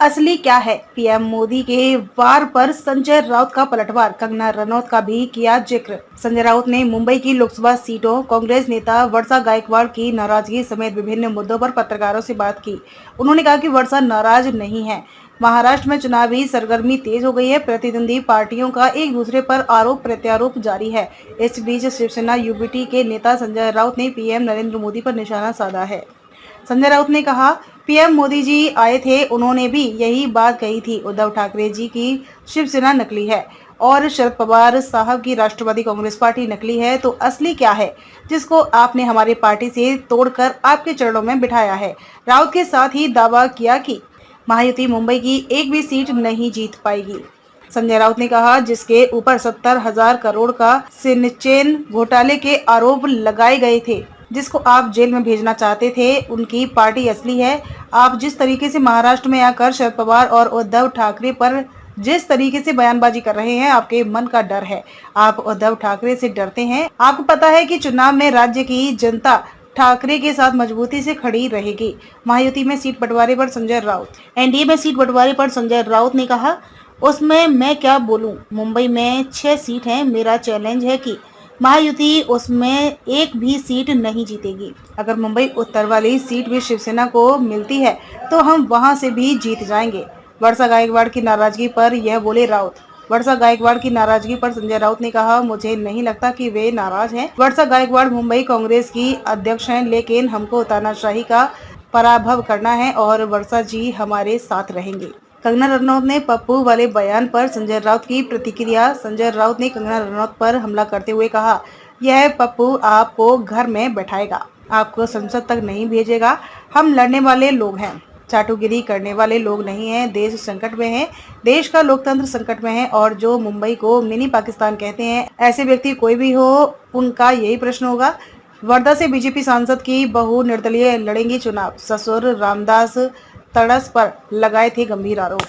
असली क्या है? पीएम मोदी के वार पर संजय राउत का पलटवार, कंगना रनौत का भी किया जिक्र। संजय राउत ने मुंबई की लोकसभा सीटों, कांग्रेस नेता वर्षा गायकवाड़ की नाराजगी समेत विभिन्न मुद्दों पर पत्रकारों से बात की। उन्होंने कहा कि वर्षा नाराज नहीं है। महाराष्ट्र में चुनावी सरगर्मी तेज हो गई है। प्रतिद्वंदी पार्टियों का एक दूसरे पर आरोप प्रत्यारोप जारी है। इस बीच शिवसेना यूबीटी के नेता संजय राउत ने पीएम नरेंद्र मोदी पर निशाना साधा है। संजय राउत ने कहा, पीएम मोदी जी आए थे, उन्होंने भी यही बात कही थी। उद्धव ठाकरे जी की शिवसेना नकली है और शरद पवार साहब की राष्ट्रवादी कांग्रेस पार्टी नकली है। तो असली क्या है जिसको आपने हमारी पार्टी से तोड़कर आपके चरणों में बिठाया है? राउत के साथ ही दावा किया कि महायुति मुंबई की एक भी सीट नहीं जीत पाएगी। संजय राउत ने कहा, जिसके ऊपर 70,000 करोड़ का सिंचन घोटाले के आरोप लगाए गए थे, जिसको आप जेल में भेजना चाहते थे, उनकी पार्टी असली है। आप जिस तरीके से महाराष्ट्र में आकर शरद पवार और उद्धव ठाकरे पर जिस तरीके से बयानबाजी कर रहे हैं, आपके मन का डर है। आप उद्धव ठाकरे से डरते हैं। आपको पता है कि चुनाव में राज्य की जनता ठाकरे के साथ मजबूती से खड़ी रहेगी। महायुति में सीट बंटवारे पर संजय राउत। एनडीए में सीट बंटवारे पर संजय राउत ने कहा, उसमें मैं क्या बोलूं? मुंबई में 6 सीट हैं। मेरा चैलेंज है कि महायुति उसमें एक भी सीट नहीं जीतेगी। अगर मुंबई उत्तर वाली सीट भी शिवसेना को मिलती है तो हम वहां से भी जीत जाएंगे। वर्षा गायकवाड़ की नाराजगी पर यह बोले राउत। वर्षा गायकवाड़ की नाराजगी पर संजय राउत ने कहा, मुझे नहीं लगता कि वे नाराज हैं। वर्षा गायकवाड़ मुंबई कांग्रेस की अध्यक्ष हैं, लेकिन हमको तानाशाही का पराभव करना है और वर्षा जी हमारे साथ रहेंगे। कंगना रनौत ने पप्पू वाले बयान पर संजय राउत की प्रतिक्रिया। संजय राउत ने कंगना रनौत पर हमला करते हुए कहा, यह पप्पू आपको घर में बैठाएगा, आपको संसद तक नहीं भेजेगा। हम लड़ने वाले लोग हैं, चाटुगिरी करने वाले लोग नहीं हैं। देश संकट में है, देश का लोकतंत्र संकट में है और जो मुंबई को मिनी पाकिस्तान कहते हैं, ऐसे व्यक्ति कोई भी हो, उनका यही प्रश्न होगा। वर्धा से बीजेपी सांसद की बहू निर्दलीय लड़ेंगी चुनाव। ससुर रामदास तड़स पर लगाए थे गंभीर आरोप।